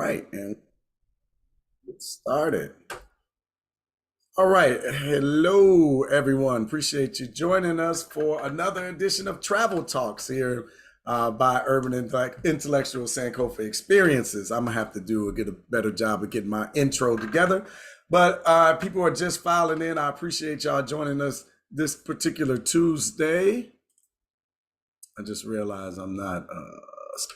Right, and get started. All right. Hello, everyone. Appreciate you joining us for another edition of Travel Talks here by Urban Intellectual Sankofa Experiences. I'm going to have to get a better job of getting my intro together. But people are just filing in. I appreciate y'all joining us this particular Tuesday. I just realized I'm not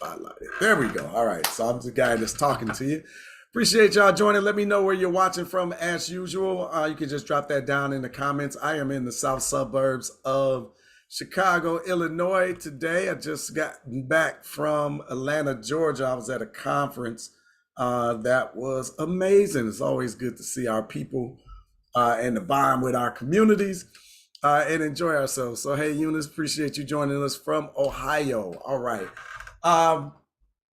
spotlighted. There we go. All right. So I'm the guy that's talking to you. Appreciate y'all joining. Let me know where you're watching from as usual. You can just drop that down in the comments. I am in the south suburbs of Chicago, Illinois today. I just got back from Atlanta, Georgia. I was at a conference that was amazing. It's always good to see our people and to bond with our communities and enjoy ourselves. So, hey, Eunice, appreciate you joining us from Ohio. All right. I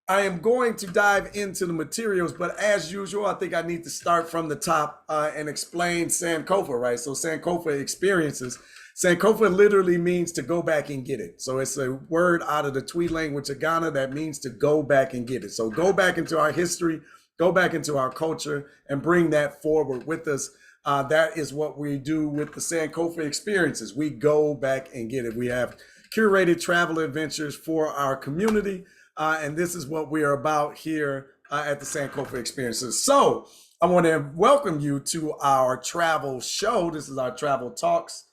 am going to dive into the materials, but as usual, I think I need to start from the top and explain Sankofa, right? So Sankofa Experiences. Sankofa literally means to go back and get it. So it's a word out of the Twi language of Ghana that means to go back and get it. So go back into our history, go back into our culture, and bring that forward with us. That is what we do with the Sankofa Experiences. We go back and get it. We have curated travel adventures for our community. And this is what we are about here at the Sankofa Experiences. So I want to welcome you to our travel show. This is our Travel Talks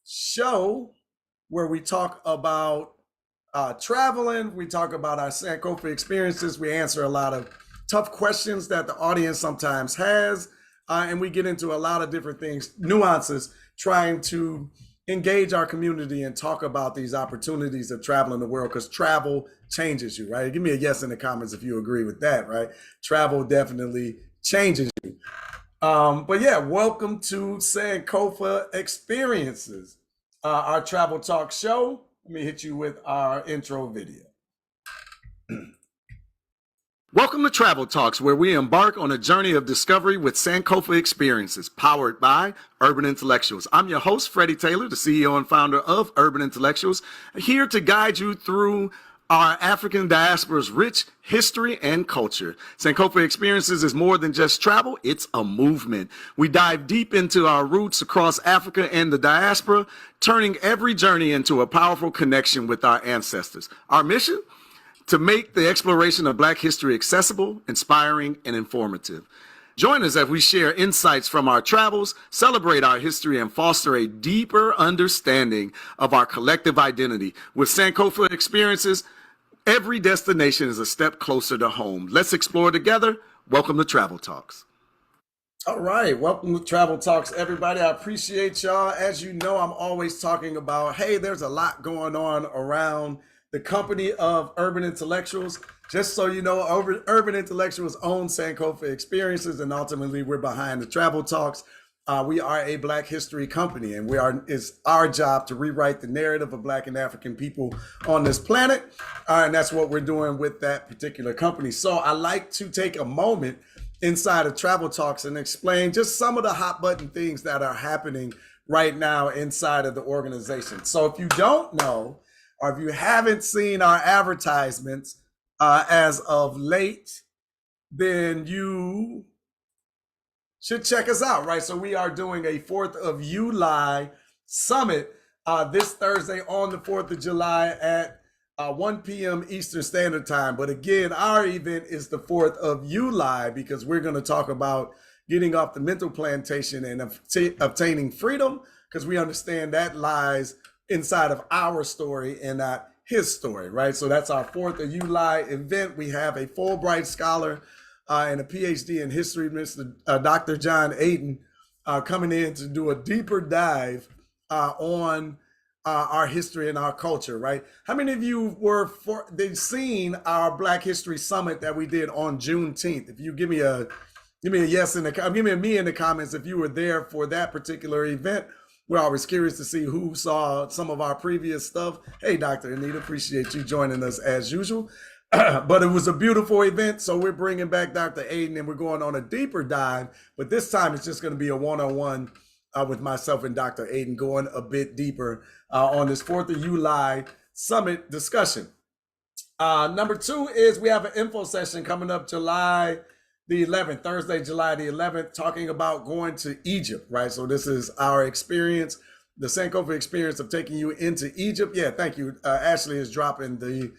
show where we talk about traveling. We talk about our Sankofa experiences. We answer a lot of tough questions that the audience sometimes has. And we get into a lot of different things, nuances, trying to engage our community and talk about these opportunities of traveling the world, because travel changes you, right? Give me a yes in the comments if you agree with that, right? Travel definitely changes you. But yeah, welcome to Sankofa Experiences, our travel talk show. Let me hit you with our intro video. Welcome to Travel Talks, where we embark on a journey of discovery with Sankofa Experiences, powered by Urban Intellectuals. I'm your host, Freddie Taylor, the CEO and founder of Urban Intellectuals, here to guide you through our African diaspora's rich history and culture. Sankofa Experiences is more than just travel, it's a movement. We dive deep into our roots across Africa and the diaspora, turning every journey into a powerful connection with our ancestors. Our mission? To make the exploration of Black history accessible, inspiring, and informative. Join us as we share insights from our travels, celebrate our history, and foster a deeper understanding of our collective identity. With Sankofa Experiences, every destination is a step closer to home. Let's explore together. Welcome to Travel Talks. All right, welcome to Travel Talks, everybody. I appreciate y'all. As you know, I'm always talking about, hey, there's a lot going on around the company of Urban Intellectuals. Just so you know, Urban Intellectuals own Sankofa Experiences, and ultimately we're behind the Travel Talks. We are a Black history company, and it's our job to rewrite the narrative of Black and African people on this planet. And that's what we're doing with that particular company. So I like to take a moment inside of Travel Talks and explain just some of the hot button things that are happening right now inside of the organization. So if you don't know, or if you haven't seen our advertisements as of late, then you should check us out, right? So we are doing a 4th of July summit this Thursday on the 4th of July at 1 p.m. Eastern Standard Time. But again, our event is the 4th of July because we're going to talk about getting off the mental plantation and obtaining freedom, because we understand that lies inside of our story and not his story, right? So that's our 4th of July event. We have a Fulbright scholar and a PhD in history, Mr. Dr. John Aiden, coming in to do a deeper dive on our history and our culture, right? How many of you they've seen our Black History Summit that we did on Juneteenth? If you give me a yes give me a me in the comments if you were there for that particular event. We're always curious to see who saw some of our previous stuff. Hey, Dr. Anita, appreciate you joining us as usual. But it was a beautiful event, so we're bringing back Dr. Aiden, and we're going on a deeper dive. But this time it's just going to be a one-on-one with myself and Dr. Aiden, going a bit deeper on this 4th of July summit discussion. Number two is we have an info session coming up July the 11th, Thursday, July the 11th, talking about going to Egypt, right? So this is our experience, the Sankofa experience of taking you into Egypt. Yeah, thank you. Ashley is dropping the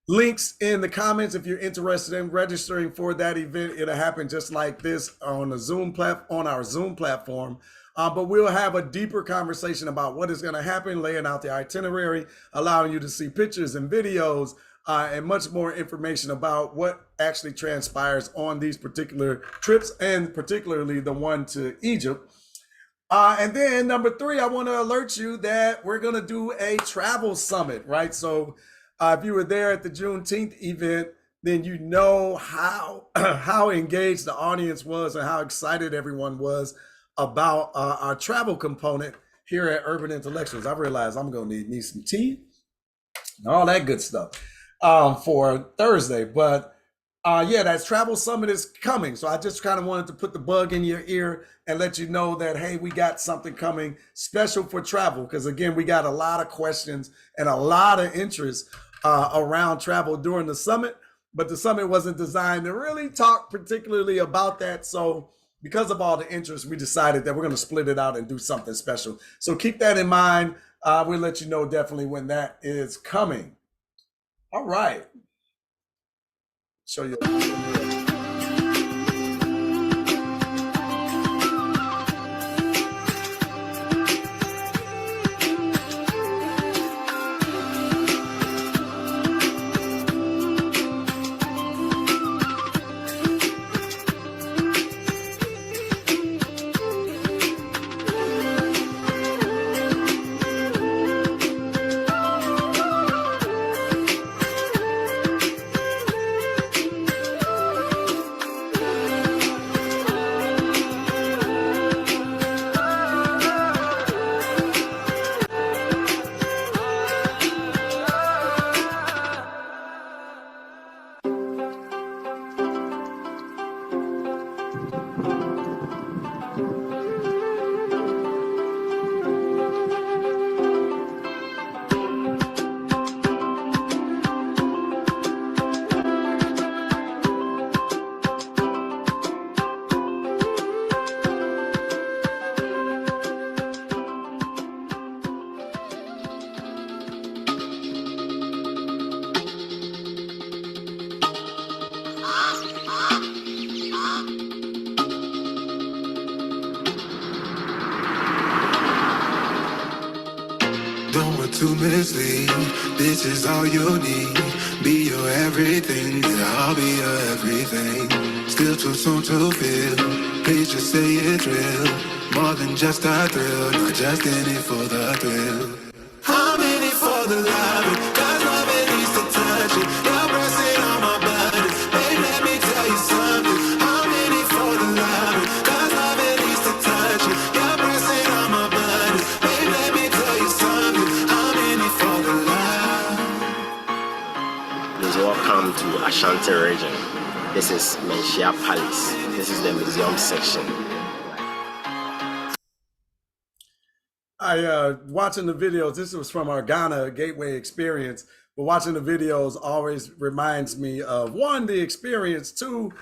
links in the comments if you're interested in registering for that event. It'll happen just like this on the on our Zoom platform. But we'll have a deeper conversation about what is going to happen, laying out the itinerary, allowing you to see pictures and videos, and much more information about what actually transpires on these particular trips, and particularly the one to Egypt. And then number three, I want to alert you that we're going to do a travel summit, right? So if you were there at the Juneteenth event, then you know how how engaged the audience was and how excited everyone was about our travel component here at Urban Intellectuals. I realized I'm going to need me some tea and all that good stuff for Thursday. But yeah, that travel summit is coming. So I just kind of wanted to put the bug in your ear and let you know that, hey, we got something coming special for travel. Because again, we got a lot of questions and a lot of interest around travel during the summit. But the summit wasn't designed to really talk particularly about that. So because of all the interest, we decided that we're going to split it out and do something special. So keep that in mind. We'll let you know definitely when that is coming. All right. Show you. To mislead, this is all you need. Be your everything, then I'll be your everything. Still too soon to feel, please just say it's real. More than just a thrill, not just in it for the thrill. I'm in it for the love, cause love it needs to touch it. You're pressing on my buttons, babe, let me tell you something. I'm in it for the love, cause love it needs to touch it. You're pressing on my buttons, babe, let me tell you something. Please welcome to Ashanti region. This is Menchia Palace. This is the museum section. Watching the videos, this was from our Ghana Gateway experience, but watching the videos always reminds me of one, the experience, two,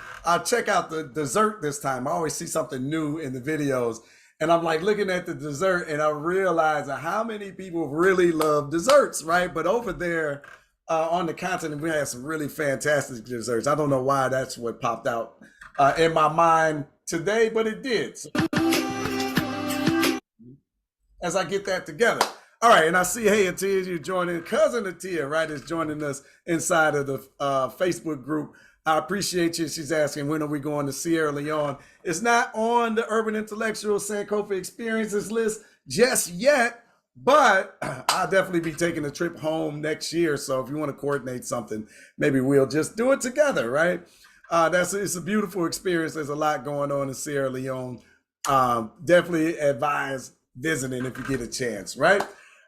check out the dessert this time. I always see something new in the videos. And I'm like looking at the dessert and I'm realizing how many people really love desserts, right? But over there on the continent, we had some really fantastic desserts. I don't know why that's what popped out in my mind today, but it did. So, as I get that together. All right, and I see, hey, Atia, you joining, cousin Atia, right, is joining us inside of the Facebook group. I appreciate you. She's asking, when are we going to Sierra Leone? It's not on the Urban Intellectual Sankofa Experiences list just yet, but I'll definitely be taking a trip home next year. So if you want to coordinate something, maybe we'll just do it together, right? It's a beautiful experience. There's a lot going on in Sierra Leone. Definitely advise visiting if you get a chance, right?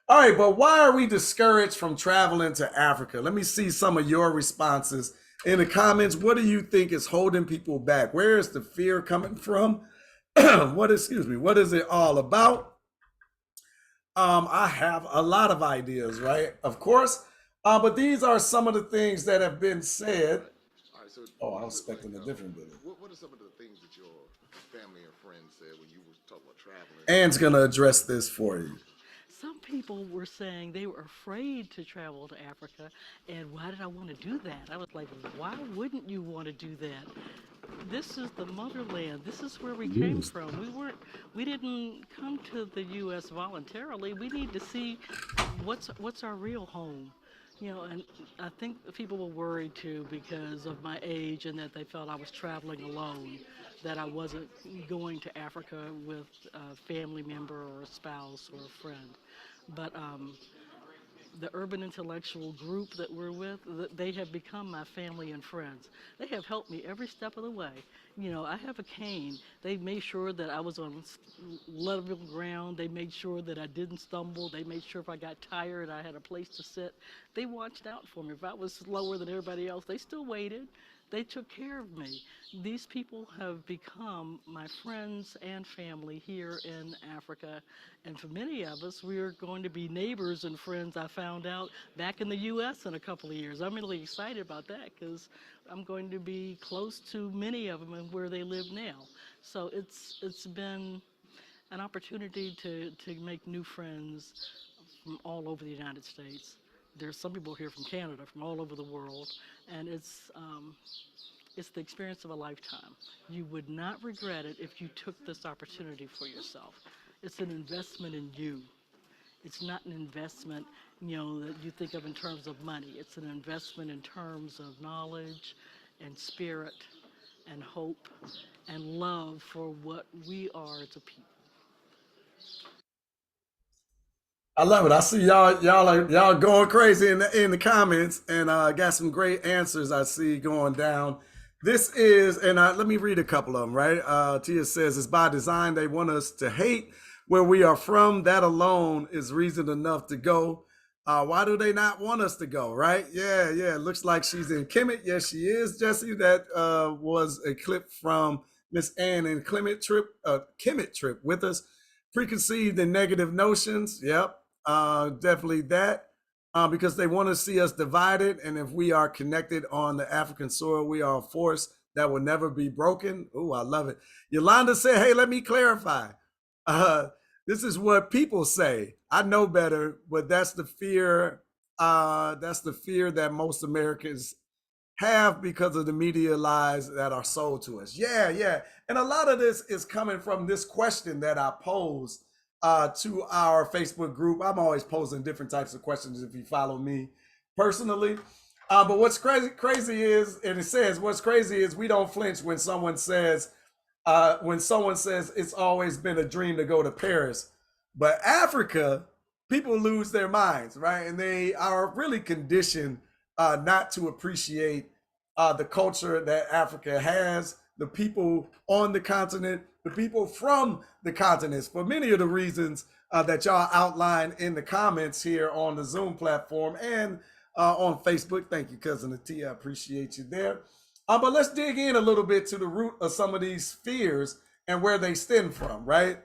All right, but why are we discouraged from traveling to Africa? Let me see some of your responses in the comments. What do you think is holding people back? Where is the fear coming from? What is it all about? I have a lot of ideas, right? Of course, But these are some of the things that have been said. Right. All right. So, Oh, I what was is it like? expecting a different video. What are some of the things that your family and friends said when you were talking about traveling Ann's to gonna Africa? address this for you. Some people were saying they were afraid to travel to Africa, and why did I want to do that? I was like, why wouldn't you want to do that? This is the motherland. This is where we came from. We didn't come to the U.S. voluntarily. We need to see what's our real home. And I think people were worried too because of my age and that they felt I was traveling alone, that I wasn't going to Africa with a family member or a spouse or a friend. But the urban intellectual group that we're with, they have become my family and friends. They have helped me every step of the way. I have a cane. They made sure that I was on level ground. They made sure that I didn't stumble. They made sure if I got tired, I had a place to sit. They watched out for me. If I was slower than everybody else, they still waited. They took care of me. These people have become my friends and family here in Africa. And for many of us, we are going to be neighbors and friends, I found out, back in the U.S. in a couple of years. I'm really excited about that because I'm going to be close to many of them and where they live now. So it's been an opportunity to make new friends from all over the United States. There's some people here from Canada, from all over the world, and it's the experience of a lifetime. You would not regret it if you took this opportunity for yourself. It's an investment in you. It's not an investment, that you think of in terms of money. It's an investment in terms of knowledge and spirit and hope and love for what we are as a people. I love it. I see y'all going crazy in the comments, and got some great answers. I see going down. This is, and let me read a couple of them. Right, Tia says it's by design. They want us to hate where we are from. That alone is reason enough to go. Why do they not want us to go? Right? Yeah, yeah. It looks like she's in Kemet. Yes, she is, Jesse. That was a clip from Miss Ann and Kemet trip with us. Preconceived and negative notions. Yep, definitely that. Because they want to see us divided. And if we are connected on the African soil, we are a force that will never be broken. Oh, I love it. Yolanda said, hey, let me clarify. Uh, this is what people say. I know better, but that's the fear. That's the fear that most Americans have because of the media lies that are sold to us. Yeah, yeah. And a lot of this is coming from this question that I posed to our Facebook group. I'm always posing different types of questions if you follow me personally. But what's crazy is, and it says, what's crazy is we don't flinch when someone says it's always been a dream to go to Paris. But Africa, people lose their minds, right? And they are really conditioned not to appreciate the culture that Africa has, the people on the continent, the people from the continents, for many of the reasons that y'all outlined in the comments here on the Zoom platform and on Facebook. Thank you, Cousin Atia. I appreciate you there. But let's dig in a little bit to the root of some of these fears and where they stem from, right?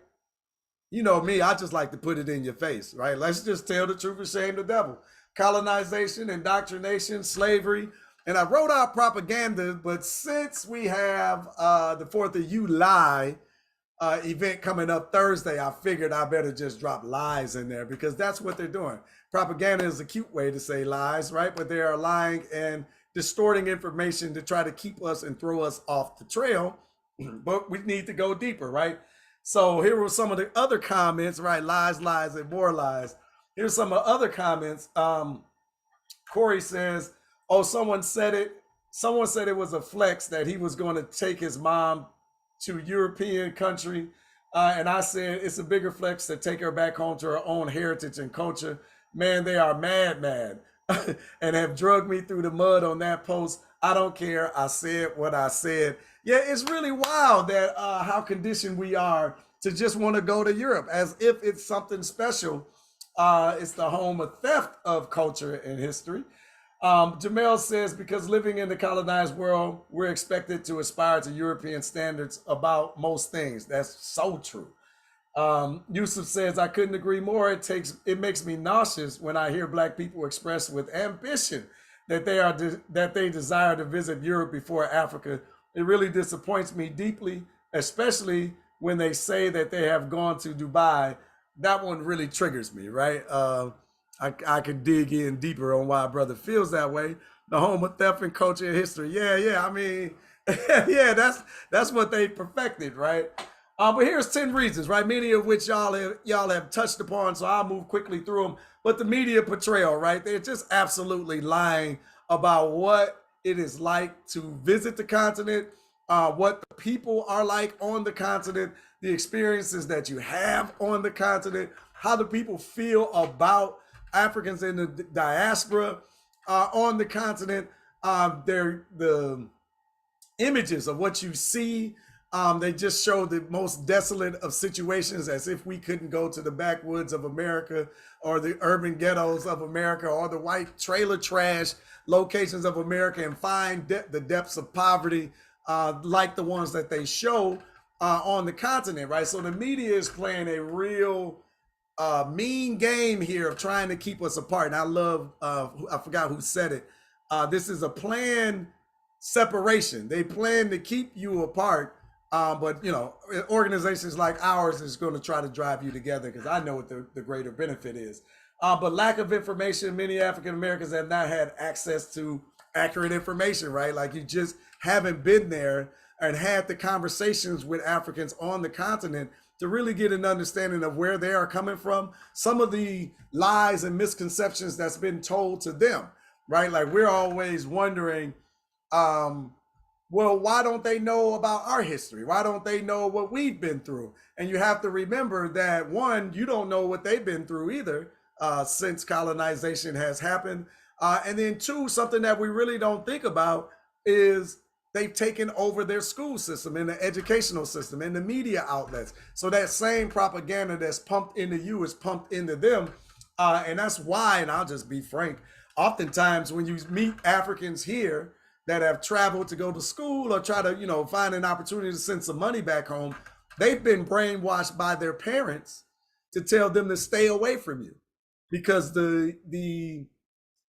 You know me, I just like to put it in your face, right? Let's just tell the truth and shame the devil. Colonization, indoctrination, slavery. And I wrote out propaganda, but since we have the 4th of July event coming up Thursday, I figured I better just drop lies in there because that's what they're doing. Propaganda is a cute way to say lies, right? But they are lying and distorting information to try to keep us and throw us off the trail. But we need to go deeper, right? So here were some of the other comments, right? Lies, lies, and more lies. Here's some of the other comments. Corey says, "Oh, someone said it. Someone said it was a flex that he was going to take his mom to European country, and I said it's a bigger flex to take her back home to her own heritage and culture. Man, they are mad, and have drugged me through the mud on that post. I don't care. I said what I said. Yeah, it's really wild that how conditioned we are to just want to go to Europe as if it's something special. It's the home of theft of culture and history. Jamel says, because living in the colonized world, we're expected to aspire to European standards about most things. That's so true. Yusuf says, I couldn't agree more. It makes me nauseous when I hear black people express with ambition that that they desire to visit Europe before Africa. It really disappoints me deeply, especially when they say that they have gone to Dubai. That one really triggers me, right? I could dig in deeper on why a brother feels that way. The home of theft and culture and history. Yeah, yeah. I mean, yeah, that's what they perfected, right? But here's 10 reasons, right? Many of which y'all have touched upon, so I'll move quickly through them. But the media portrayal, right? They're just absolutely lying about what it is like to visit the continent, what the people are like on the continent, the experiences that you have on the continent, how the people feel about Africans in the diaspora on the continent. They're the images of what you see. They just show the most desolate of situations, as if we couldn't go to the backwoods of America or the urban ghettos of America or the white trailer trash locations of America and find the depths of poverty like the ones that they show on the continent, right? So the media is playing a real mean game here of trying to keep us apart. And I love, I forgot who said it. This is a planned separation. They plan to keep you apart. But organizations like ours is going to try to drive you together, because I know what the greater benefit is. But lack of information, many African Americans have not had access to accurate information, right? Like, you just haven't been there and had the conversations with Africans on the continent to really get an understanding of where they are coming from, some of the lies and misconceptions that's been told to them, right? Like, we're always wondering, well, why don't they know about our history? Why don't they know what we've been through? And you have to remember that, one, you don't know what they've been through either since colonization has happened. And then two, something that we really don't think about is they've taken over their school system and the educational system and the media outlets. So that same propaganda that's pumped into you is pumped into them. And that's why, and I'll just be frank, oftentimes when you meet Africans here that have traveled to go to school or try to, find an opportunity to send some money back home, they've been brainwashed by their parents to tell them to stay away from you, because the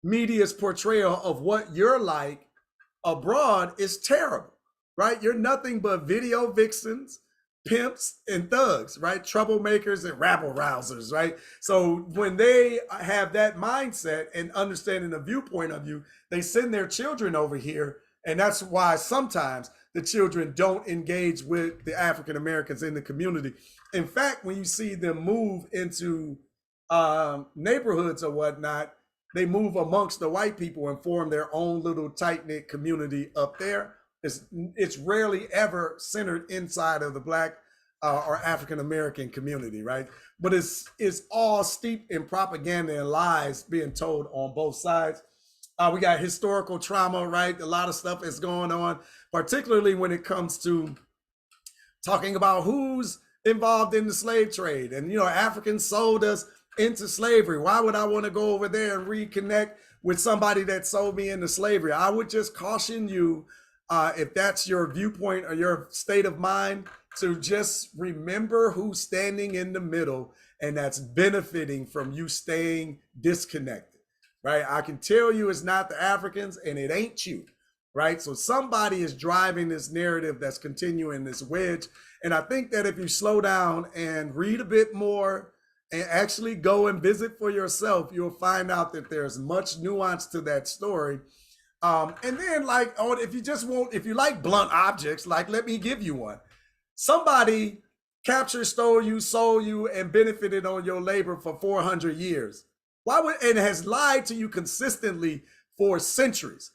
media's portrayal of what you're like abroad is terrible, right? You're nothing but video vixens, pimps, and thugs, right? Troublemakers and rabble rousers, right? So when they have that mindset and understanding the viewpoint of you, they send their children over here. And that's why sometimes the children don't engage with the African Americans in the community. In fact, when you see them move into neighborhoods or whatnot, they move amongst the white people and form their own little tight-knit community up there. It's rarely ever centered inside of the Black or African American community, right? But it's all steeped in propaganda and lies being told on both sides. We got historical trauma, right? A lot of stuff is going on, particularly when it comes to talking about who's involved in the slave trade. And, Africans sold us into slavery. Why would I want to go over there and reconnect with somebody that sold me into slavery? I would just caution you, if that's your viewpoint or your state of mind, to just remember who's standing in the middle and that's benefiting from you staying disconnected, right? I can tell you it's not the Africans and it ain't you, right? So somebody is driving this narrative that's continuing this wedge. And I think that if you slow down and read a bit more and actually go and visit for yourself, you'll find out that there's much nuance to that story. And then, if you like blunt objects, let me give you one. Somebody captured, stole you, sold you, and benefited on your labor for 400 years. And has lied to you consistently for centuries.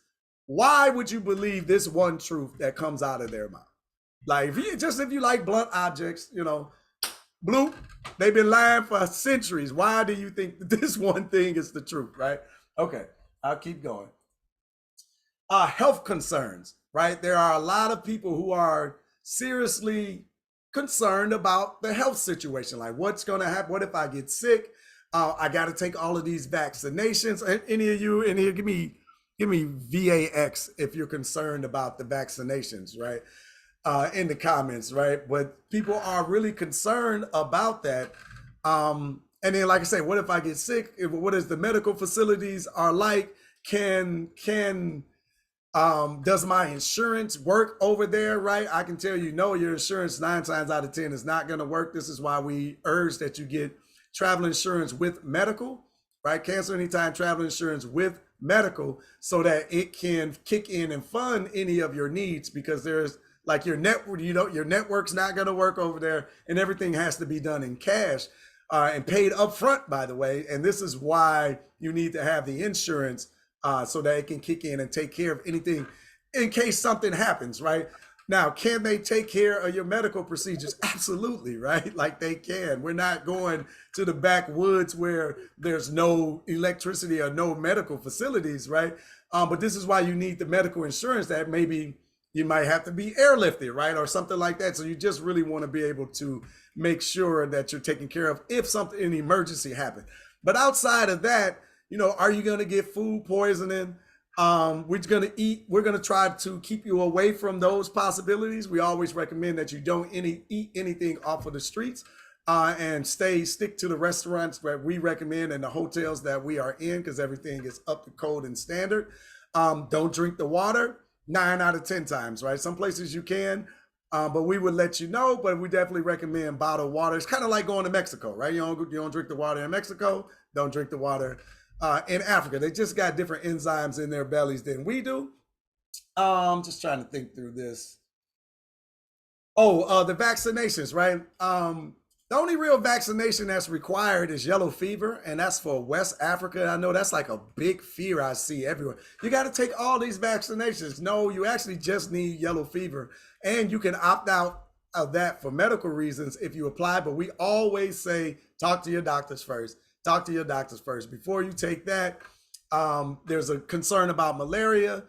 Why would you believe this one truth that comes out of their mouth? If you like blunt objects, bloop, they've been lying for centuries. Why do you think that this one thing is the truth, right? Okay, I'll keep going. Health concerns, right? There are a lot of people who are seriously concerned about the health situation. Like, what's going to happen? What if I get sick? I got to take all of these vaccinations. Any of you in here, give me VAX if you're concerned about the vaccinations, right? in the comments, right? But people are really concerned about that. And then, like I say, what if I get sick? What is the medical facilities are like? Can does my insurance work over there, right? I can tell you, no, your insurance 9 times out of 10 is not going to work. This is why we urge that you get travel insurance with medical, right? Cancel anytime travel insurance with medical so that it can kick in and fund any of your needs, because there's like your network, your network's not going to work over there, and everything has to be done in cash and paid upfront, by the way. And this is why you need to have the insurance so that it can kick in and take care of anything in case something happens, right? Now, can they take care of your medical procedures? Absolutely, right? Like they can. We're not going to the backwoods where there's no electricity or no medical facilities, right? But this is why you need the medical insurance that maybe you might have to be airlifted, right? Or something like that. So you just really want to be able to make sure that you're taken care of if something, an emergency happens. But outside of that, are you going to get food poisoning? We're going to try to keep you away from those possibilities. We always recommend that you don't eat anything off of the streets and stick to the restaurants that we recommend and the hotels that we are in, because everything is up to code and standard. Don't drink the water 9 out of 10 times, right? Some places you can, but we would let you know, but we definitely recommend bottled water. It's kind of like going to Mexico, right? You don't drink the water in Mexico, don't drink the water in Africa. They just got different enzymes in their bellies than we do. Just trying to think through this. The vaccinations, right? The only real vaccination that's required is yellow fever, and that's for West Africa. I know that's like a big fear I see everywhere. You got to take all these vaccinations. No, you actually just need yellow fever, and you can opt out of that for medical reasons if you apply. But we always say, talk to your doctors first. Talk to your doctors first. Before you take that, there's a concern about malaria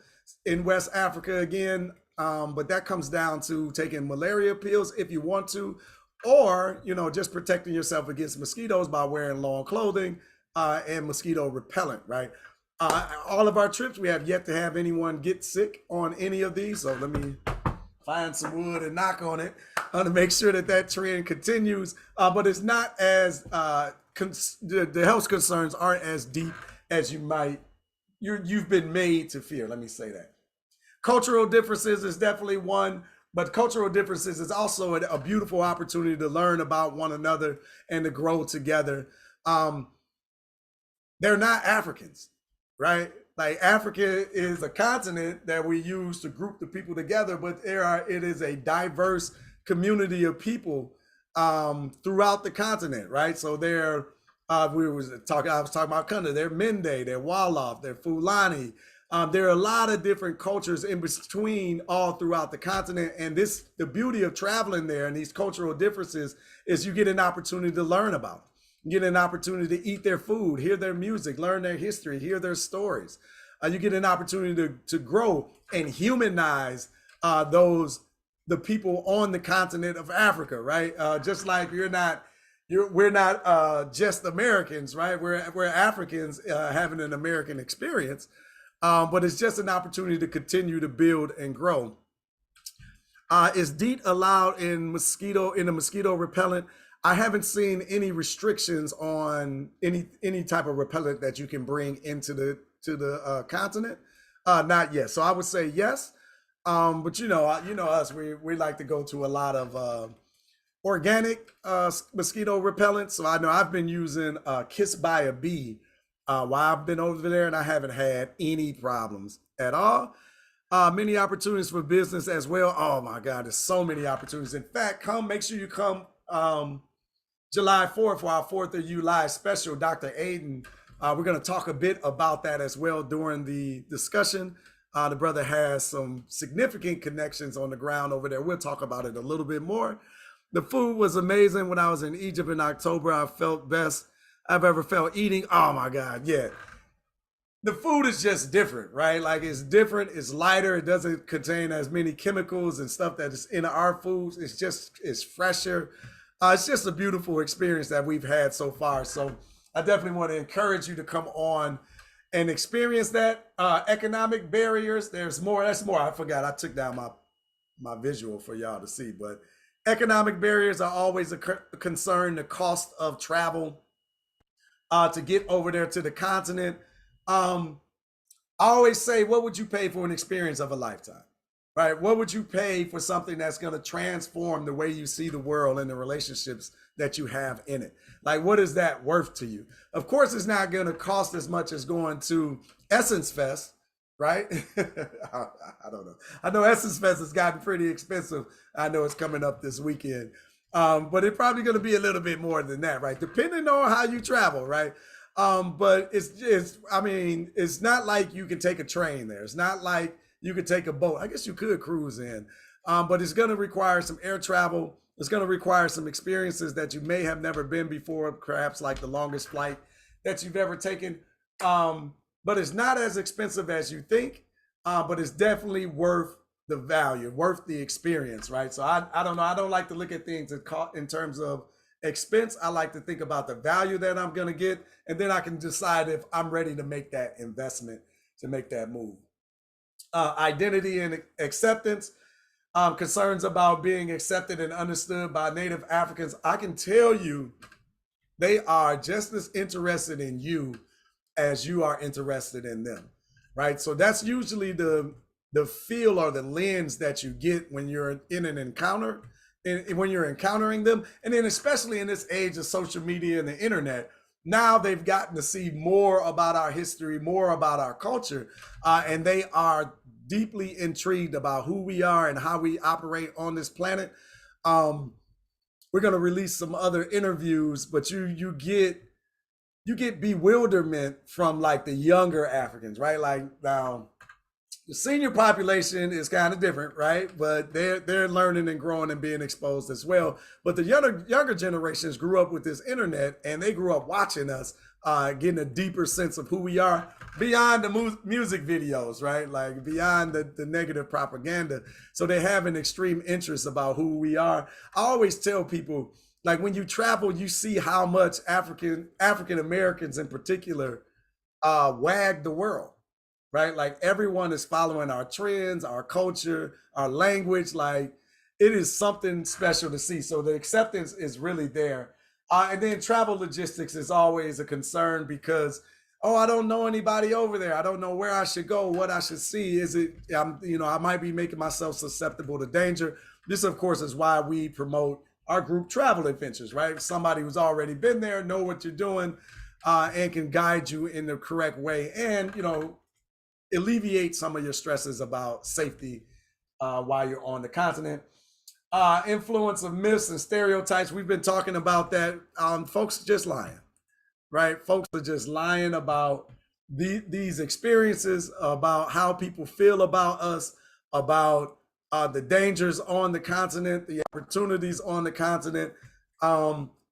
in West Africa again, but that comes down to taking malaria pills if you want to, or, just protecting yourself against mosquitoes by wearing long clothing and mosquito repellent, right? All of our trips, we have yet to have anyone get sick on any of these. So let me find some wood and knock on it to make sure that trend continues. But it's not as the health concerns aren't as deep as you've been made to fear. Let me say that. Cultural differences is definitely one, but cultural differences is also a beautiful opportunity to learn about one another and to grow together. They're not Africans, right? Like Africa is a continent that we use to group the people together, but it is a diverse community of people throughout the continent, right? So I was talking about Kunda, they're Mende, they're Wolof, they're Fulani. There are a lot of different cultures in between all throughout the continent. And the beauty of traveling there and these cultural differences is you get an opportunity to learn about them. You get an opportunity to eat their food, hear their music, learn their history, hear their stories. You get an opportunity to grow and humanize the people on the continent of Africa, right? Just like we're not just Americans, right? We're Africans having an American experience, but it's just an opportunity to continue to build and grow. Is DEET allowed in the mosquito repellent? I haven't seen any restrictions on any type of repellent that you can bring into the continent. Not yet. So I would say yes. But us, we like to go to a lot of organic mosquito repellents. So I know I've been using Kiss by a Bee while I've been over there, and I haven't had any problems at all. Many opportunities for business as well. Oh my God, there's so many opportunities. In fact, make sure you come July 4th for our 4th of July special, Dr. Aiden. We're going to talk a bit about that as well during the discussion. The brother has some significant connections on the ground over there. We'll talk about it a little bit more. The food was amazing. When I was in Egypt in October, I felt best I've ever felt eating. Oh my God, yeah. The food is just different, right? Like it's different, it's lighter, it doesn't contain as many chemicals and stuff that is in our foods. It's fresher. It's just a beautiful experience that we've had so far. So I definitely want to encourage you to come on and experience that. Economic barriers, that's more. I forgot, I took down my visual for y'all to see. But economic barriers are always a concern. The cost of travel to get over there to the continent. I always say, what would you pay for an experience of a lifetime? Right? What would you pay for something that's going to transform the way you see the world and the relationships that you have in it? Like, what is that worth to you? Of course, it's not going to cost as much as going to Essence Fest, right? I don't know. I know Essence Fest has gotten pretty expensive. I know it's coming up this weekend. But it's probably going to be a little bit more than that, right? Depending on how you travel, right? But I mean, it's not like you can take a train there. It's not like you could take a boat. I guess you could cruise in, but it's going to require some air travel. It's going to require some experiences that you may have never been before, perhaps like the longest flight that you've ever taken. But it's not as expensive as you think, but it's definitely worth the value, worth the experience, right? So I don't know. I don't like to look at things in terms of expense. I like to think about the value that I'm going to get, and then I can decide if I'm ready to make that investment, to make that move. Identity and acceptance, concerns about being accepted and understood by Native Africans. I can tell you they are just as interested in you as you are interested in them, right? So that's usually the feel or the lens that you get when you're in an encounter, and when you're encountering them. And then especially in this age of social media and the internet, now they've gotten to see more about our history, more about our culture, and they are deeply intrigued about who we are and how we operate on this planet. We're going to release some other interviews, but you get bewilderment from like the younger Africans, right? Like now, the senior population is kind of different, right? But they're learning and growing and being exposed as well. But the younger generations grew up with this internet, and they grew up watching us, getting a deeper sense of who we are beyond the music videos, right? Like beyond the negative propaganda. So they have an extreme interest about who we are. I always tell people, like when you travel, you see how much African Americans in particular wag the world, right? Like everyone is following our trends, our culture, our language. Like it is something special to see. So the acceptance is really there. And then travel logistics is always a concern because, oh, I don't know anybody over there. I don't know where I should go, what I should see. I might be making myself susceptible to danger. This, of course, is why we promote our group travel adventures, right? Somebody who's already been there, know what you're doing, and can guide you in the correct way, and alleviate some of your stresses about safety while you're on the continent. Influence of myths and stereotypes. We've been talking about that. Folks are just lying, right? Folks are just lying about these experiences, about how people feel about us, about the dangers on the continent, the opportunities on the continent.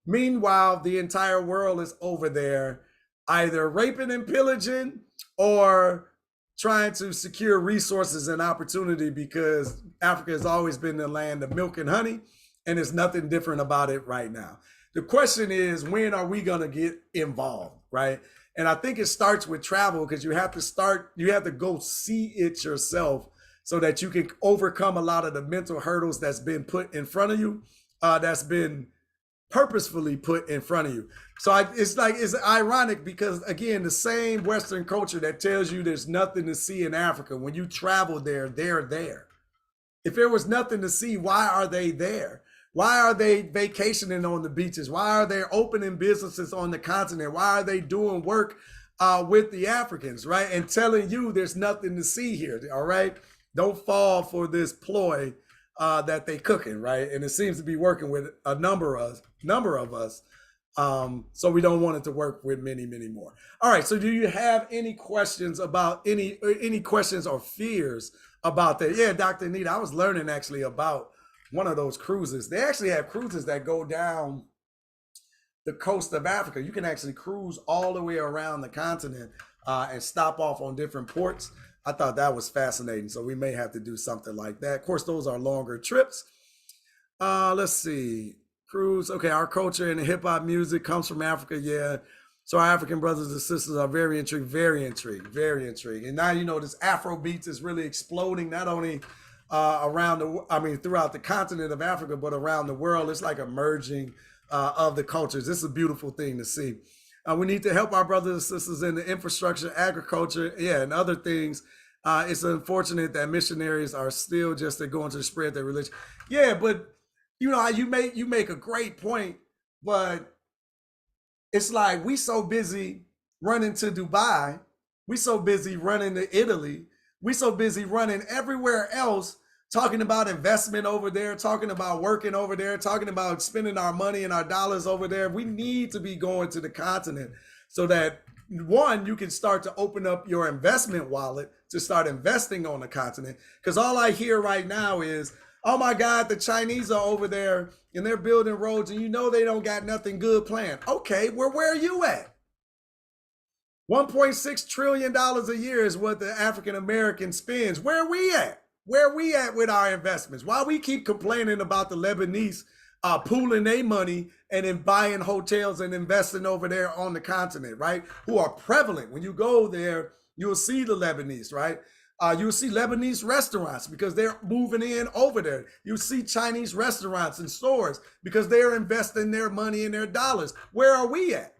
Meanwhile, the entire world is over there either raping and pillaging or trying to secure resources and opportunity, because Africa has always been the land of milk and honey, and there's nothing different about it right now. The question is, when are we going to get involved, right? And I think it starts with travel, because you have to go see it yourself so that you can overcome a lot of the mental hurdles that's been put in front of you, that's been purposefully put in front of you. So it's ironic because, again, the same Western culture that tells you there's nothing to see in Africa, when you travel there, they're there. If there was nothing to see, why are they there? Why are they vacationing on the beaches? Why are they opening businesses on the continent? Why are they doing work with the Africans, right? And telling you there's nothing to see here, all right? Don't fall for this ploy that they cooking, right? And it seems to be working with a number of us. So we don't want it to work with many more. All right. So do you have any questions about any questions or fears about that? Yeah, Dr. Anita, I was learning actually about one of those cruises. They actually have cruises that go down the coast of Africa. You can actually cruise all the way around the continent and stop off on different ports. I thought that was fascinating. So we may have to do something like that. Of course, those are longer trips. Let's see. Cruise. Okay, our culture and hip hop music comes from Africa. Yeah. So our African brothers and sisters are very intrigued. And now, this Afro beats is really exploding, not only around throughout the continent of Africa, but around the world. It's like a merging of the cultures. This is a beautiful thing to see. We need to help our brothers and sisters in the infrastructure, agriculture, and other things. It's unfortunate that missionaries are still just going to spread their religion. Yeah, but you make a great point, but it's like we so busy running to Dubai, we so busy running to Italy, we so busy running everywhere else, talking about investment over there, talking about working over there, talking about spending our money and our dollars over there. We need to be going to the continent so that one, you can start to open up your investment wallet to start investing on the continent. Because all I hear right now is, oh my God, the Chinese are over there and they're building roads and they don't got nothing good planned. Okay, well, where are you at? $1.6 trillion a year is what the African American spends. Where are we at? Where are we at with our investments? Why we keep complaining about the Lebanese pooling their money and then buying hotels and investing over there on the continent, right? Who are prevalent. When you go there, you'll see the Lebanese, right? You'll see Lebanese restaurants because they're moving in over there. You'll see Chinese restaurants and stores because they're investing their money and their dollars. Where are we at?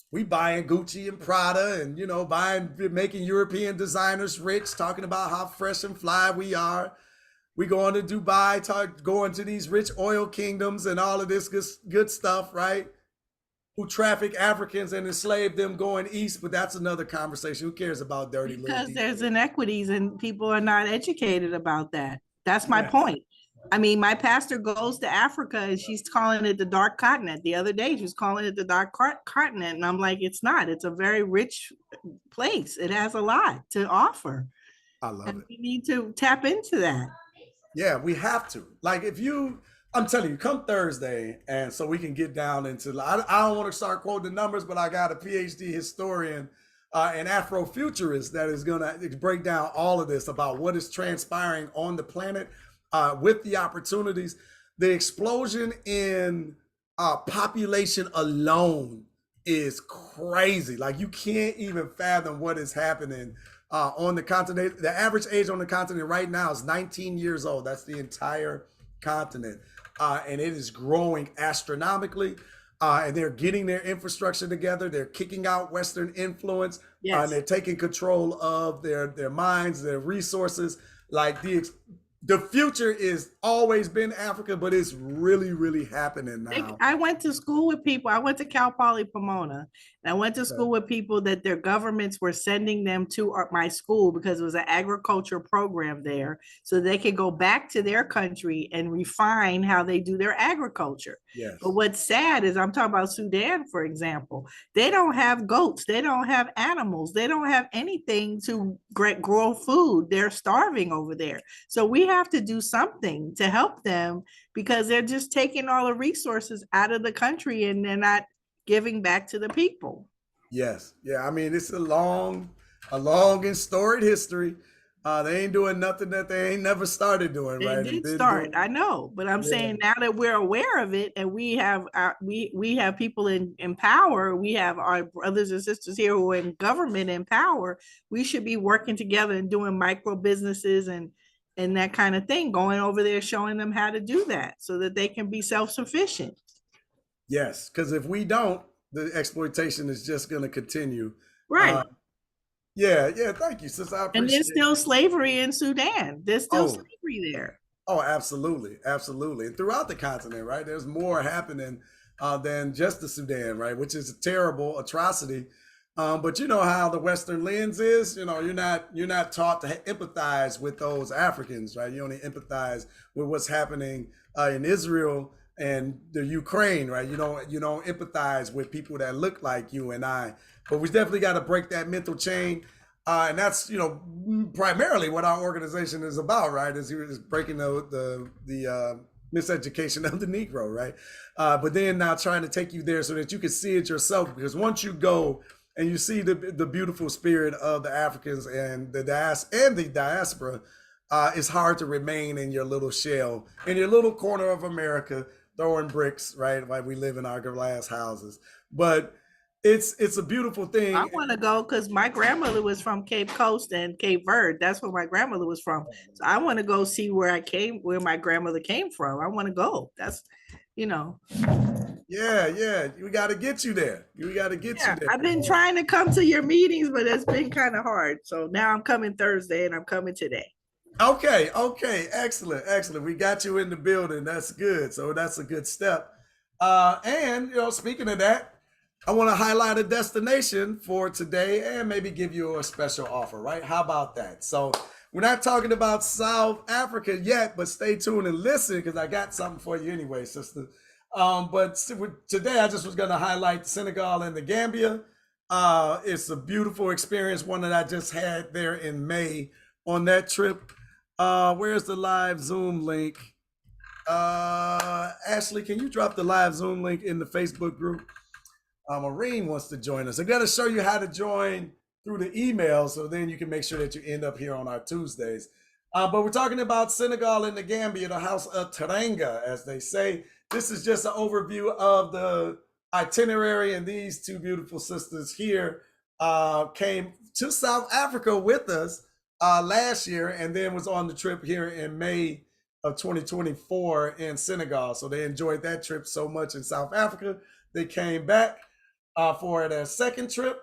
We buying Gucci and Prada and, making European designers rich, talking about how fresh and fly we are. We going to Dubai, going to these rich oil kingdoms and all of this good stuff, right? Who traffic Africans and enslave them going east, but that's another conversation. Who cares about dirty little Because details? there's inequities and people are not educated about that. That's my point. I mean, my pastor goes to Africa and she's calling it the dark continent. The other day, she was calling it the dark continent. And I'm like, it's not. It's a very rich place. It has a lot to offer. I love it. We need to tap into that. Yeah, we have to. Like I'm telling you, come Thursday, and so we can get down into, I don't want to start quoting the numbers, but I got a PhD historian and Afrofuturist that is going to break down all of this about what is transpiring on the planet with the opportunities. The explosion in population alone is crazy. Like you can't even fathom what is happening on the continent. The average age on the continent right now is 19 years old. That's the entire continent. And it is growing astronomically. And they're getting their infrastructure together. They're kicking out Western influence. Yes. And they're taking control of their minds, their resources. Like the future is always been Africa, but it's really, really happening now. I went to school with people. I went to Cal Poly Pomona, and I went to school with people that their governments were sending them to my school because it was an agriculture program there, so they could go back to their country and refine how they do their agriculture. Yes. But what's sad is I'm talking about Sudan, for example. They don't have goats. They don't have animals. They don't have anything to grow food. They're starving over there. So we have to do something to help them because they're just taking all the resources out of the country and they're not giving back to the people. Yes. Yeah. I mean, it's a long and storied history. They ain't doing nothing that they ain't never started doing, right? They did start, I know, but I'm saying now that we're aware of it and we have we have people in power, we have our brothers and sisters here who are in government in power, we should be working together and doing micro businesses and that kind of thing, going over there, showing them how to do that so that they can be self-sufficient. Yes, because if we don't, the exploitation is just going to continue. Right. Yeah, thank you, sis. I appreciate it. And there's still slavery in Sudan. There's still slavery there. Oh, absolutely. Absolutely. And throughout the continent, right? There's more happening than just the Sudan, right? Which is a terrible atrocity. But you know how the Western lens is, you're not taught to empathize with those Africans, right? You only empathize with what's happening in Israel and the Ukraine, right? You don't empathize with people that look like you and I. But we definitely got to break that mental chain. And that's, primarily what our organization is about, right? Is breaking the miseducation of the Negro, right? But then now trying to take you there so that you can see it yourself. Because once you go and you see the beautiful spirit of the Africans and the diaspora, it's hard to remain in your little shell, in your little corner of America, throwing bricks, right? Like we live in our glass houses. But it's a beautiful thing. I want to go because my grandmother was from Cape Coast and Cape Verde. That's where my grandmother was from. So I want to go see where my grandmother came from. I want to go. That's, you know, Yeah, we got to get you there. We got to get you yeah. there. I've been trying to come to your meetings, but it's been kind of hard. So now I'm coming Thursday and I'm coming today. Okay, excellent. We got you in the building. That's good. So that's a good step. And speaking of that, I want to highlight a destination for today and maybe give you a special offer, right? How about that? So we're not talking about South Africa yet, but stay tuned and listen because I got something for you anyway, sister. But today I just was going to highlight Senegal and the Gambia. It's a beautiful experience, one that I just had there in May on that trip. Where's the live Zoom link? Ashley, can you drop the live Zoom link in the Facebook group? Maureen wants to join us. I got to show you how to join through the email, so then you can make sure that you end up here on our Tuesdays. But we're talking about Senegal and the Gambia, the house of Teranga, as they say. This is just an overview of the itinerary, and these two beautiful sisters here came to South Africa with us last year, and then was on the trip here in May of 2024 in Senegal. So they enjoyed that trip so much in South Africa. They came back for their second trip,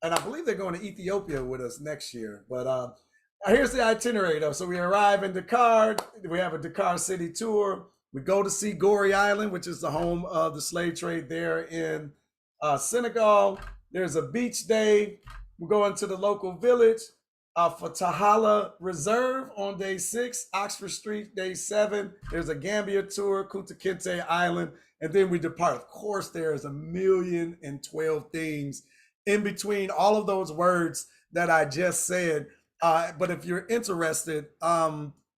and I believe they're going to Ethiopia with us next year. But here's the itinerary, though. So we arrive in Dakar. We have a Dakar city tour. We go to see Gorée Island, which is the home of the slave trade there in Senegal. There's a beach day. We go into the local village for Tahala Reserve on day 6, Oxford Street, day 7. There's a Gambia tour, Kunta Kinte Island, and then we depart. Of course, there's 1,012 things in between all of those words that I just said. But if you're interested,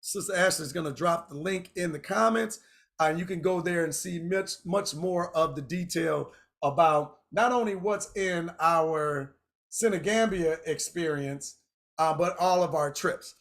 Sister Ashley is going to drop the link in the comments. And you can go there and see much more of the detail about not only what's in our Senegambia experience, but all of our trips.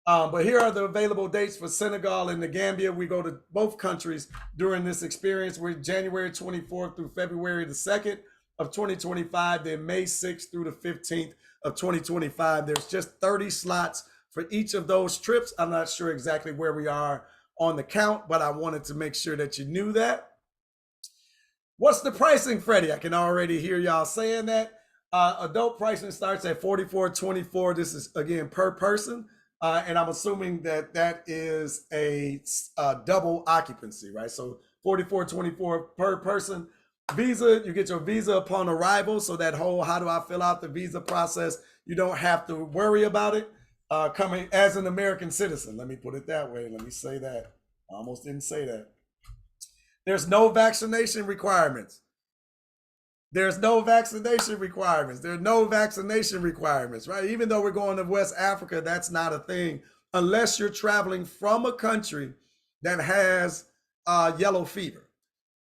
But here are the available dates for Senegal and the Gambia. We go to both countries during this experience. We're January 24th through February the 2nd of 2025, then May 6th through the 15th of 2025. There's just 30 slots for each of those trips. I'm not sure exactly where we are on the count, but I wanted to make sure that you knew that. What's the pricing, Freddie? I can already hear y'all saying that. Adult pricing starts at $44.24. This is, again, per person. And I'm assuming that that is a double occupancy, right? So $44.24 per person. Visa, you get your visa upon arrival. So that whole how do I fill out the visa process, you don't have to worry about it. Coming as an American citizen, let me put it that way. Let me say that. I almost didn't say that. There's no vaccination requirements. There's no vaccination requirements. There are no vaccination requirements, right? Even though we're going to West Africa, that's not a thing unless you're traveling from a country that has yellow fever,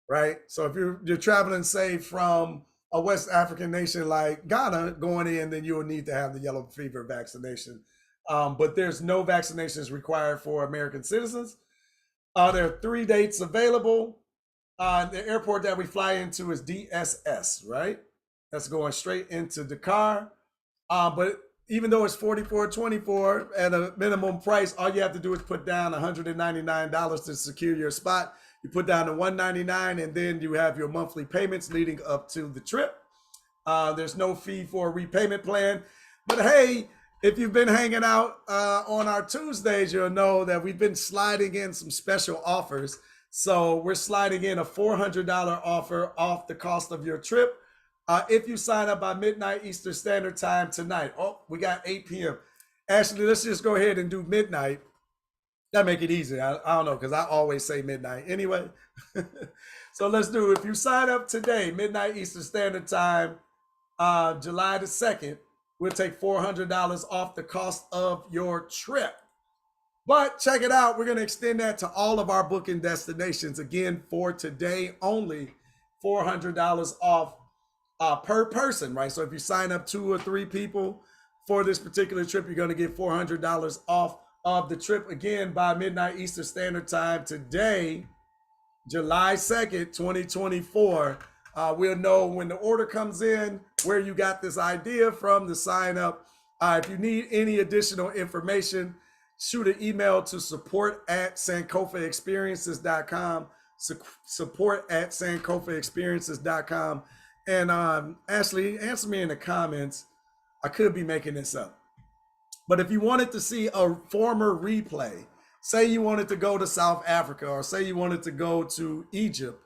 right? So if you're traveling, say, from a West African nation like Ghana going in, then you will need to have the yellow fever vaccination. But there's no vaccinations required for American citizens. There are 3 dates available. The airport that we fly into is DSS, right? That's going straight into Dakar. But even though it's $44.24 at a minimum price, all you have to do is put down $199 to secure your spot. You put down the $199, and then you have your monthly payments leading up to the trip. There's no fee for a repayment plan. But hey, if you've been hanging out on our Tuesdays, you'll know that we've been sliding in some special offers. So we're sliding in a $400 offer off the cost of your trip if you sign up by midnight Eastern Standard Time tonight. Oh, we got 8 p.m. Ashley, let's just go ahead and do midnight. That make it easy. I don't know, because I always say midnight anyway. So let's do it. If you sign up today, midnight Eastern Standard Time, July the 2nd, we'll take $400 off the cost of your trip. But check it out. We're going to extend that to all of our booking destinations. Again, for today only, $400 off per person, right? So if you sign up 2 or 3 people for this particular trip, you're going to get $400 off of the trip. Again, by midnight Eastern Standard Time today, July 2nd, 2024. We'll know when the order comes in, where you got this idea from, the sign up. If you need any additional information, shoot an email to support@sankofaexperiences.com, support@sankofaexperiences.com. And Ashley, answer me in the comments. I could be making this up. But if you wanted to see a former replay, say you wanted to go to South Africa or say you wanted to go to Egypt,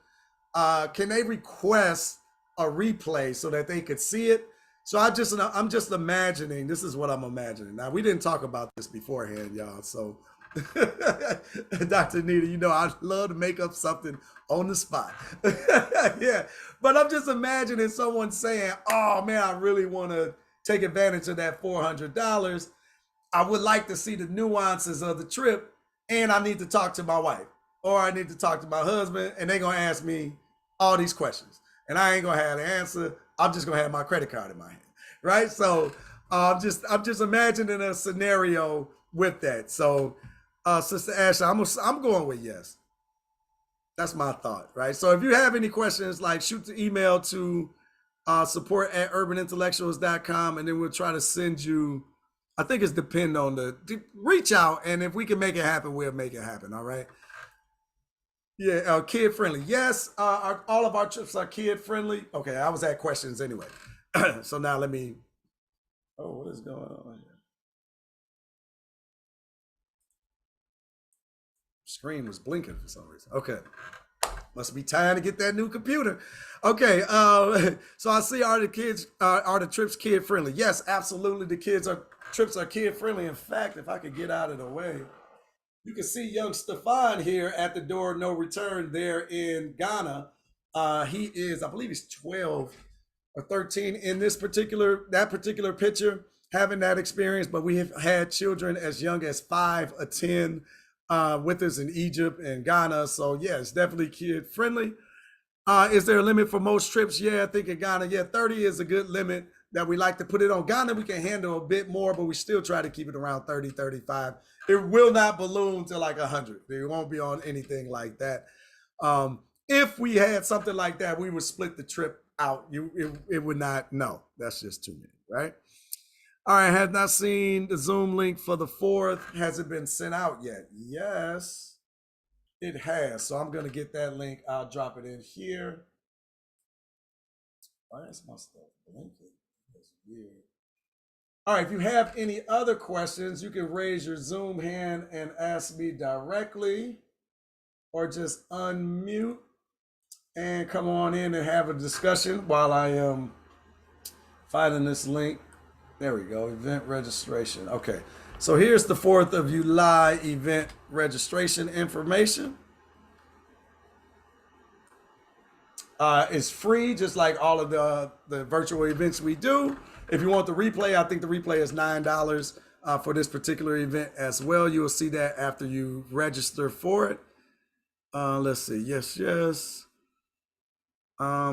can they request a replay so that they could see it? So I'm just imagining, this is what I'm imagining. Now, we didn't talk about this beforehand, y'all. So Dr. Nita, you know, I'd love to make up something on the spot. Yeah. But I'm just imagining someone saying, oh man, I really want to take advantage of that $400. I would like to see the nuances of the trip, and I need to talk to my wife, or I need to talk to my husband, and they're gonna ask me all these questions, and I ain't gonna have the answer. I'm just gonna have my credit card in my hand, right? So I'm just imagining a scenario with that. So, Sister Ashley, I'm going with yes. That's my thought, right? So if you have any questions, like shoot the email to support@urbanintellectuals.com, and then we'll try to send you. I think it's depend on reach out, and if we can make it happen, we'll make it happen. All right. Yeah, kid friendly. Yes, all of our trips are kid friendly. Okay, I was at questions anyway. So now let me. Oh, what is going on here? Screen was blinking for some reason. Okay. Must be time to get that new computer. Okay, so I see are the trips kid friendly? Yes, absolutely. The trips are kid friendly. In fact, if I could get out of the way, you can see young Stefan here at the door, no return there in Ghana. He is, I believe he's 12 or 13 in that particular picture, having that experience. But we have had children as young as 5 or 10 with us in Egypt and Ghana. So yeah, it's definitely kid friendly. Is there a limit for most trips? Yeah, I think in Ghana, 30 is a good limit that we like to put it on. Ghana, we can handle a bit more, but we still try to keep it around 30, 35. It will not balloon to like 100. It won't be on anything like that. If we had something like that, we would split the trip out. It would not, no, that's just too many, right? All right, have not seen the Zoom link for the 4th. Has it been sent out yet? Yes, it has. So I'm going to get that link. I'll drop it in here. Why is my stuff blinking? That's weird. All right, if you have any other questions, you can raise your Zoom hand and ask me directly, or just unmute and come on in and have a discussion while I am finding this link. There we go, event registration. Okay, so here's the 4th of July event registration information. It's free, just like all of the virtual events we do. If you want the replay, I think the replay is $9 for this particular event as well. You will see that after you register for it. Let's see. Yes.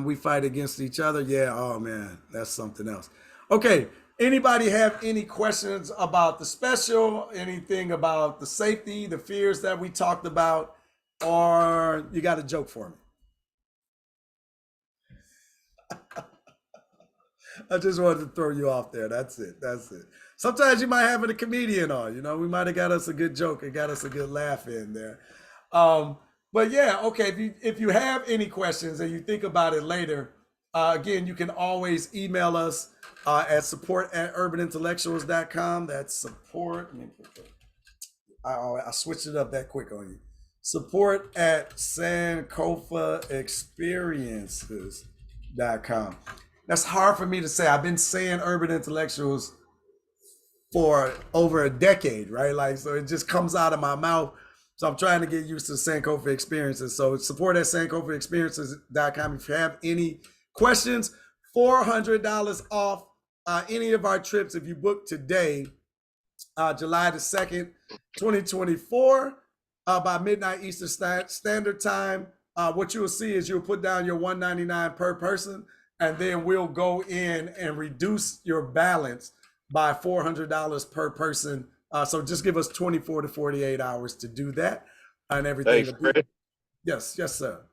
We fight against each other. Yeah. Oh man, that's something else. Okay. Anybody have any questions about the special? Anything about the safety, the fears that we talked about, or you got a joke for me? I just wanted to throw you off there. That's it. Sometimes you might have a comedian on, we might have got us a good joke and got us a good laugh in there. But yeah, okay. If you have any questions and you think about it later, again, you can always email us at support@urbanintellectuals.com. That's support. I switched it up that quick on you. Support@SankofaExperiences.com. That's hard for me to say. I've been saying urban intellectuals for over a decade, right? Like, so it just comes out of my mouth. So I'm trying to get used to Sankofa Experiences. So support@SankofaExperiences.com. If you have any questions, $400 off any of our trips if you book today, July the 2nd, 2024, by midnight Eastern Standard Time. What you will see is you'll put down your $199 per person, and then we'll go in and reduce your balance by $400 per person. So just give us 24 to 48 hours to do that, and everything. Thanks, Fred. Yes, sir.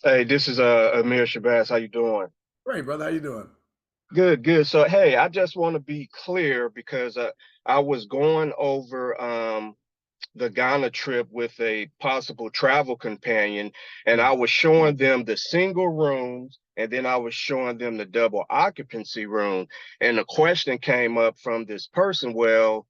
Hey, this is Amir Shabazz. How you doing? Great, brother. How you doing? Good, good. So, hey, I just want to be clear because I was going over the Ghana trip with a possible travel companion, and I was showing them the single rooms, and then I was showing them the double occupancy room. And the question came up from this person, well,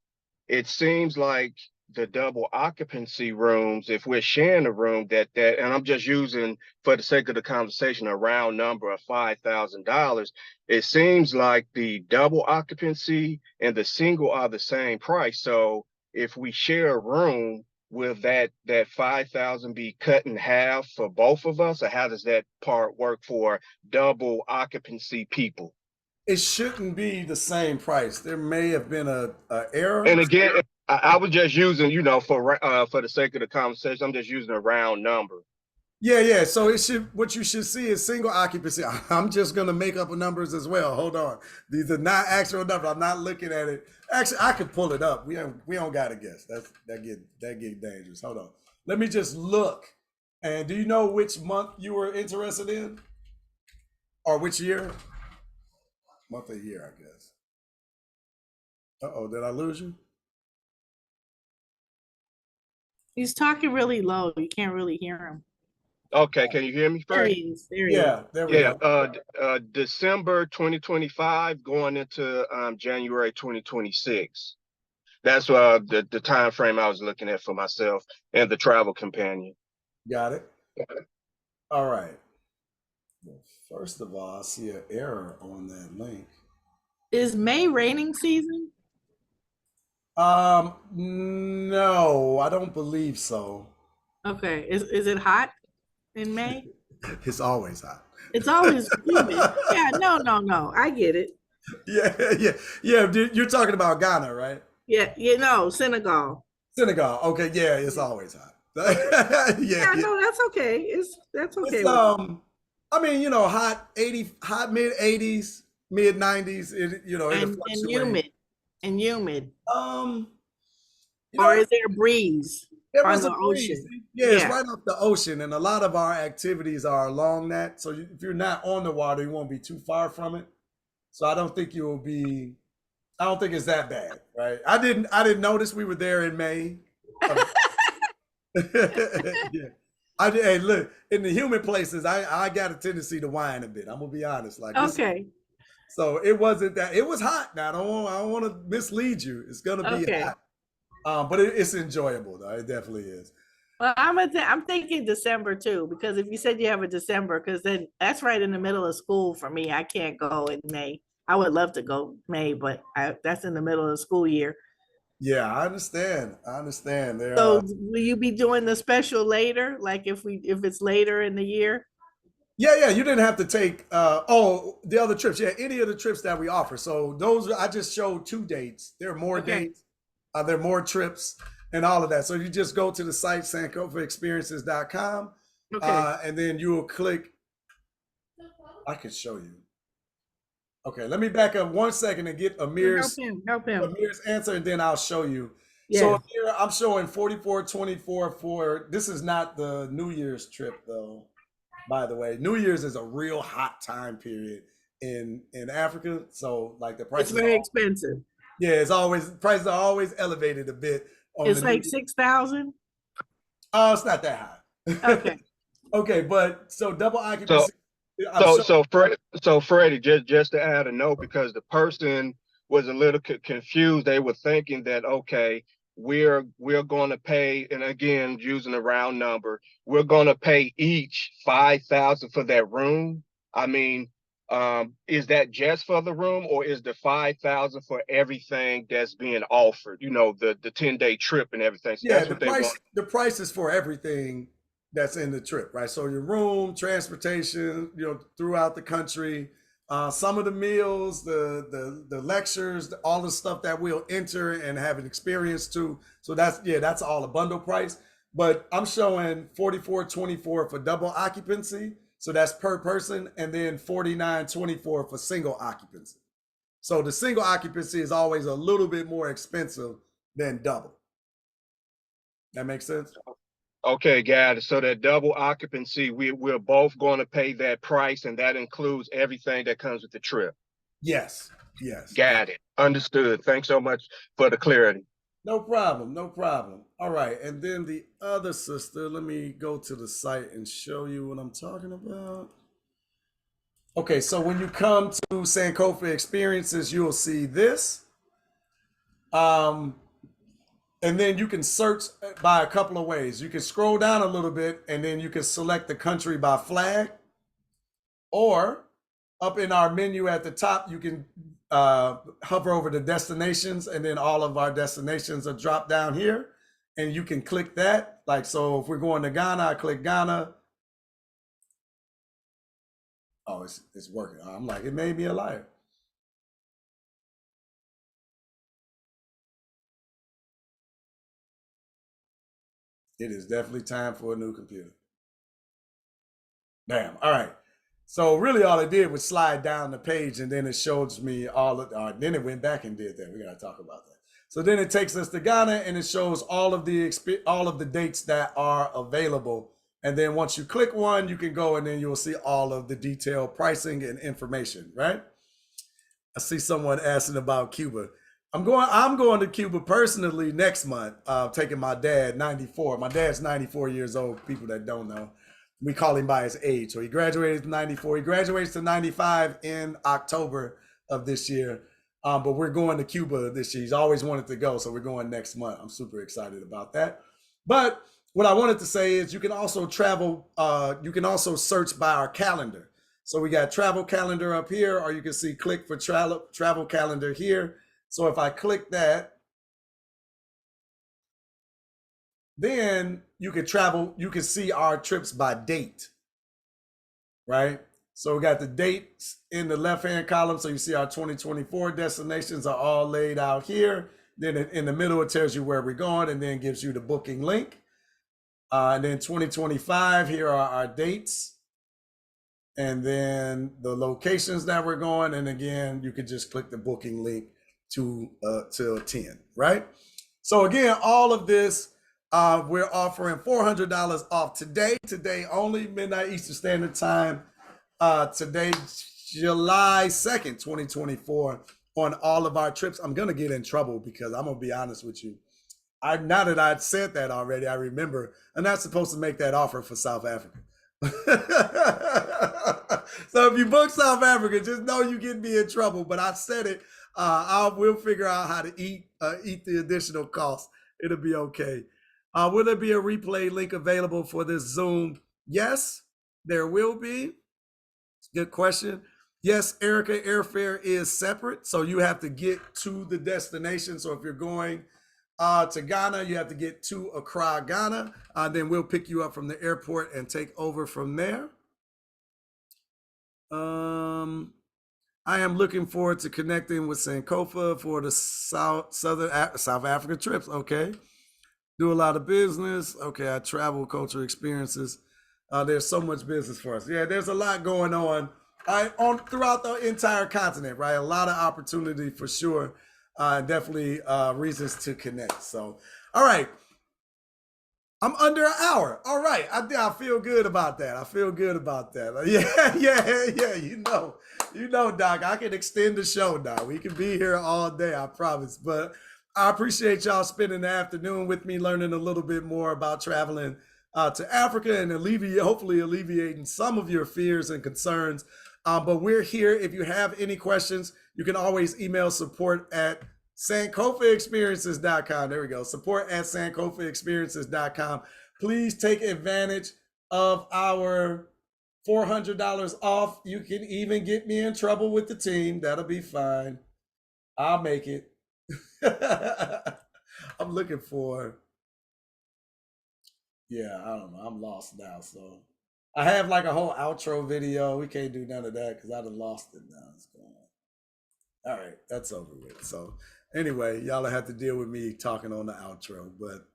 it seems like the double occupancy rooms, if we're sharing a room, and I'm just using for the sake of the conversation a round number of $5,000, it seems like the double occupancy and the single are the same price. So if we share a room, will that 5,000 be cut in half for both of us, or how does that part work for double occupancy people? It shouldn't be the same price. There may have been a error. And again, I was just using, for the sake of the conversation, I'm just using a round number. Yeah, yeah. So it should what you should see is single occupancy. I'm just gonna make up numbers as well. Hold on. These are not actual numbers. I'm not looking at it. Actually, I could pull it up. We don't gotta guess. That get dangerous. Hold on. Let me just look. And do you know which month you were interested in? Or which year? Month or year, I guess. Uh-oh, did I lose you? He's talking really low. You can't really hear him. Okay, can you hear me There he first? is. There he is. Yeah, there we Yeah, go. December 2025 going into January 2026. That's the time frame I was looking at for myself and the travel companion. Got it. All right. Well, first of all, I see an error on that link. Is May raining season? No, I don't believe so. Okay. Is it hot in May? It's always hot. It's always humid. Yeah, no. I get it. Yeah. You're talking about Ghana, right? Yeah, Senegal. Senegal. Okay, yeah, it's always hot. Yeah, Yeah. no, that's okay. That's okay It's with me. I mean, hot 80, hot mid 80s, mid 90s. It'll And fluctuate. humid. Um, you Or know, is there a breeze there on is a the breeze. ocean? Yeah, it's Yeah. right off the ocean, and a lot of our activities are along that. So if you're not on the water, you won't be too far from it. So I don't think you will be. I don't think it's that bad, right? I didn't notice we were there in May. Yeah. Hey, look, in the human places, I got a tendency to whine a bit. I'm gonna be honest. Like this, Okay. so it wasn't that it was hot. Now I don't want to mislead you. It's gonna be Okay. hot. But it's enjoyable though. It definitely is. Well, I'm thinking December too, because if you said you have a December, because then that's right in the middle of school for me. I can't go in May. I would love to go May, but that's in the middle of the school year. Yeah, I understand. I understand. There So will you be doing the special later? Like if it's later in the year? yeah, you didn't have to take the other trips. Yeah, any of the trips that we offer. So those I just showed 2 dates. There are more Okay. dates, there are more trips and all of that. So you just go to the site sankofaexperiences.com Okay. and then you will click. I can show you. Okay, let me back up 1 second and get Help him. Help him. Amir's answer, and then I'll show you. So Yeah. here I'm showing 4424 for this is not the New Year's trip though. By the way, New Year's is a real hot time period in Africa. So like the It's prices very are expensive. yeah, prices are always elevated a bit on It's the New like Year. 6,000. Oh, it's not that high. Okay. Okay, but so double So occupancy. I'm So, showing so, Freddie, just to add a note, because the person was a little confused. They were thinking that okay, we're going to pay, and again, using a round number, we're going to pay each 5,000 for that room. I mean, is that just for the room, or is the 5,000 for everything that's being offered? The 10-day trip and everything. So yeah, that's the what they want. price is for everything that's in the trip, right? So your room, transportation, throughout the country, some of the meals, the lectures, all the stuff that we'll enter and have an experience to. So that's all a bundle price. But I'm showing 4424 for double occupancy, so that's per person, and then 4924 for single occupancy. So the single occupancy is always a little bit more expensive than double. That makes sense? Okay, got it. So that double occupancy, we're both going to pay that price, and that includes everything that comes with the trip. Yes, yes. Got it. Understood. Thanks so much for the clarity. No problem, no problem. All right, and then the other sister, let me go to the site and show you what I'm talking about. Okay, so when you come to Sankofa Experiences, you'll see this. And then you can search by a couple of ways. You can scroll down a little bit and then you can select the country by flag. Or up in our menu at the top, you can hover over the destinations, and then all of our destinations are dropped down here. And you can click that. Like, so if we're going to Ghana, I click Ghana. Oh, it's working. I'm like, it made me a liar. It is definitely time for a new computer. Damn. All right. So really all it did was slide down the page and then it shows me all of then it went back and did that. We got to talk about that. So then it takes us to Ghana and it shows all of the dates that are available. And then once you click one, you can go and then you'll see all of the detailed pricing and information, right? I see someone asking about Cuba. I'm going to Cuba personally next month, taking my dad, 94. My dad's 94 years old, people that don't know. We call him by his age. So he graduated in 94. He graduates to 95 in October of this year. But we're going to Cuba this year. He's always wanted to go. So we're going next month. I'm super excited about that. But what I wanted to say is you can also travel. You can also search by our calendar. So we got travel calendar up here, or you can see click for travel calendar here. So if I click that, then you can travel, you can see our trips by date, right? So we got the dates in the left-hand column. So you see our 2024 destinations are all laid out here. Then in the middle, it tells you where we're going and then gives you the booking link. And then 2025, here are our dates. And then the locations that we're going. And again, you could just click the booking link to attend, right? So again, all of this, we're offering $400 off today only, midnight Eastern Standard Time. Today, July 2nd, 2024, on all of our trips. I'm going to get in trouble because I'm going to be honest with you. Now that I'd said that already, I remember I'm not supposed to make that offer for South Africa. So if you book South Africa, just know you get me in trouble. But I said it. We'll figure out how to eat the additional cost. It'll be okay. Will there be a replay link available for this Zoom? Yes, there will be. Good question. Yes, Erica, airfare is separate. So you have to get to the destination. So if you're going to Ghana, you have to get to Accra, Ghana. Then we'll pick you up from the airport and take over from there. I am looking forward to connecting with Sankofa for the South Africa trips. Okay. Do a lot of business. Okay, I travel, culture experiences. There's so much business for us. Yeah, there's a lot going on throughout the entire continent, right? A lot of opportunity for sure. Definitely reasons to connect. So, all right. I'm under an hour. All right. I feel good about that. I feel good about that. Yeah. You know, Doc, I can extend the show now. We can be here all day, I promise. But I appreciate y'all spending the afternoon with me, learning a little bit more about traveling to Africa and hopefully alleviating some of your fears and concerns. But we're here. If you have any questions, you can always email support at SankofaExperiences.com. There we go. Support at SankofaExperiences.com. Please take advantage of our $400 off. You can even get me in trouble with the team. That'll be fine. I'll make it. I'm looking for, I don't know. I'm lost now. So I have like a whole outro video. We can't do none of that because I done lost it now. It's going on. All right, that's over with. So anyway, y'all have to deal with me talking on the outro. But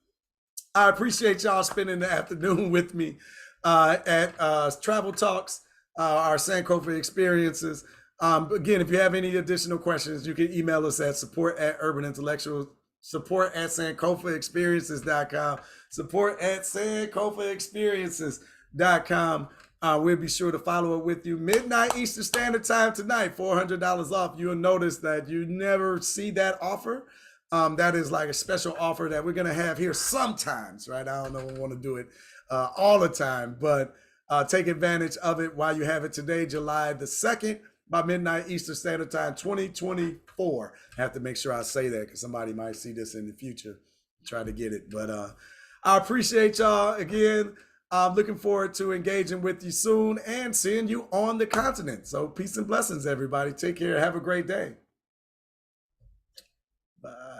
I appreciate y'all spending the afternoon with me at Travel Talks, our Sankofa Experiences. Again, if you have any additional questions, you can email us at support at Sankofaexperiences.com. Support at SankofaExperiences.com. We'll be sure to follow up with you. Midnight Eastern Standard Time tonight, $400 off. You'll notice that you never see that offer. That is like a special offer that we're going to have here sometimes, right? I don't know if we want to do it all the time, but take advantage of it while you have it today, July the 2nd, by midnight Eastern Standard Time, 2024. I have to make sure I say that because somebody might see this in the future, try to get it. But I appreciate y'all again. I'm looking forward to engaging with you soon and seeing you on the continent. So peace and blessings, everybody. Take care. Have a great day. Bye.